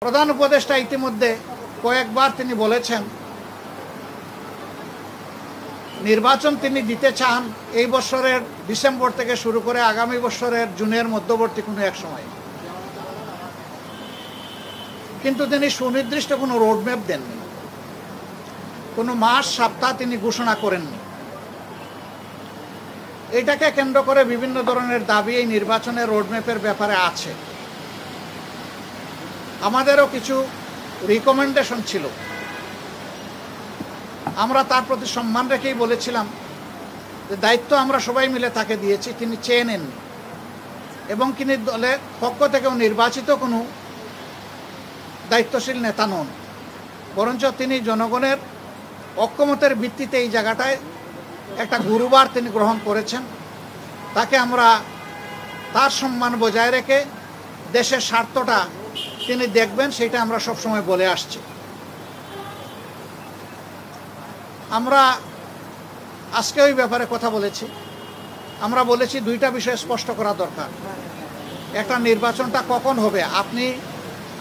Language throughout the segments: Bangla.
প্রধান উপদেষ্টা ইতিমধ্যে কয়েকবার তিনি বলেছেন নির্বাচন তিনি দিতে চান এই বছরের ডিসেম্বর থেকে শুরু করে আগামী বছরের জুনের মধ্যবর্তী কোনো এক সময়, কিন্তু তিনি সুনির্দিষ্ট কোনো রোডম্যাপ দেননি, কোনো মাস সপ্তাহ তিনি ঘোষণা করেননি। এটাকে কেন্দ্র করে বিভিন্ন ধরনের দাবি এই নির্বাচনের রোডম্যাপের ব্যাপারে আছে। আমাদেরও কিছু রিকমেন্ডেশন ছিল, আমরা তার প্রতি সম্মান রেখেই বলেছিলাম যে দায়িত্ব আমরা সবাই মিলে তাকে দিয়েছি, তিনি চেয়ে নেননি এবং তিনি দলের পক্ষ থেকেও নির্বাচিত কোনো দায়িত্বশীল নেতা নন, বরঞ্চ তিনি জনগণের ঐক্যমতের ভিত্তিতে এই জায়গাটায় একটা গুরুবার তিনি গ্রহণ করেছেন। তাকে আমরা তার সম্মান বজায় রেখে দেশের স্বার্থটা তিনি দেখবেন, সেটা আমরা সবসময় বলে আসছি। আমরা আজকে ওই ব্যাপারে কথা বলেছি। আমরা বলেছি দুইটা বিষয় স্পষ্ট করা দরকার। একটা, নির্বাচনটা কখন হবে,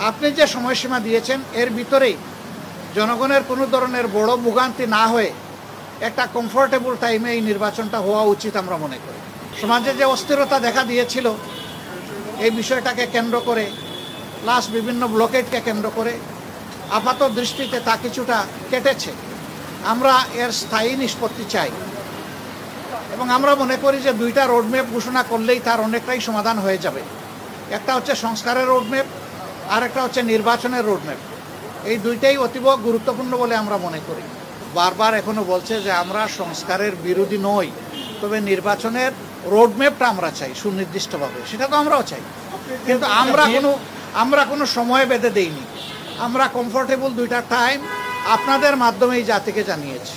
আপনি যে সময়সীমা দিয়েছেন এর ভিতরেই জনগণের কোনো ধরনের বড় ভোগান্তি না হয়ে একটা কমফোর্টেবল টাইমে এই নির্বাচনটা হওয়া উচিত আমরা মনে করি। সমাজে যে অস্থিরতা দেখা দিয়েছিল এই বিষয়টাকে কেন্দ্র করে, প্লাস বিভিন্ন ব্লকেটকে কেন্দ্র করে আপাত দৃষ্টিতে তা কিছুটা কেটেছে। আমরা এর স্থায়ী নিষ্পত্তি চাই এবং আমরা মনে করি যে দুইটা রোডম্যাপ ঘোষণা করলেই তার অনেকটাই সমাধান হয়ে যাবে। একটা হচ্ছে সংস্কারের রোডম্যাপ, আর একটা হচ্ছে নির্বাচনের রোডম্যাপ। এই দুইটাই অতীব গুরুত্বপূর্ণ বলে আমরা মনে করি। বারবার এখনো বলছে যে আমরা সংস্কারের বিরোধী নই, তবে নির্বাচনের রোডম্যাপটা আমরা চাই সুনির্দিষ্টভাবে, সেটা তো আমরাও চাই, কিন্তু আমরা কোনো সময় বেঁধে দেইনি। আমরা কমফোর্টেবল দুইটা টাইম আপনাদের মাধ্যমে এই জাতিকে জানিয়েছি।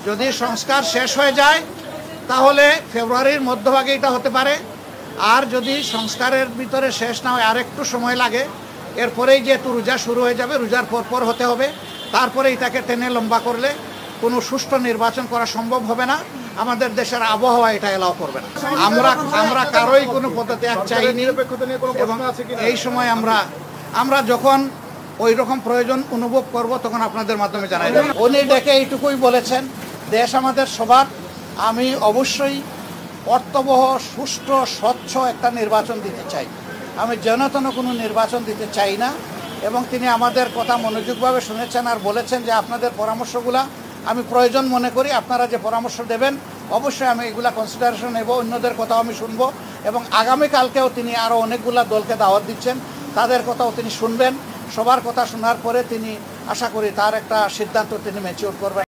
যদি সংস্কার শেষ হয়ে যায় তাহলে ফেব্রুয়ারির মধ্যভাগে এটা হতে পারে, আর যদি সংস্কারের ভিতরে শেষ না হয় আর একটু সময় লাগে, এরপরেই যেহেতু রোজা শুরু হয়ে যাবে, রোজার পর হতে হবে, তারপরে এটাকে টেনে লম্বা করলে কোনো সুষ্ঠু নির্বাচন করা সম্ভব হবে না। আমাদের দেশের আবহাওয়া এটা এলাও করবে না। আমরা কারোই কোনো পদ্ধতি চাইনি এবং এই সময় আমরা যখন ওই রকম প্রয়োজন অনুভব করব তখন আপনাদের মাধ্যমে জানাই দেব। উনি ডেকে এইটুকুই বলেছেন, দেশ আমাদের সবার, আমি অবশ্যই অর্থবহ সুষ্ঠু স্বচ্ছ একটা নির্বাচন দিতে চাই, আমি যেনতেন কোনো নির্বাচন দিতে চাই না। এবং তিনি আমাদের কথা মনোযোগভাবে শুনেছেন আর বলেছেন যে আপনাদের পরামর্শগুলা আমি প্রয়োজন মনে করি, আপনারা যে পরামর্শ দেবেন অবশ্যই আমি এগুলা কনসিডারেশন নেব, অন্যদের কথাও আমি শুনবো এবং আগামীকালকেও তিনি আরও অনেকগুলা দলকে দাওয়াত দিচ্ছেন, তাদের কথাও তিনি শুনবেন। সবার কথা শোনার পরে তিনি আশা করি তার একটা সিদ্ধান্ত তিনি ম্যাচিউর করবেন।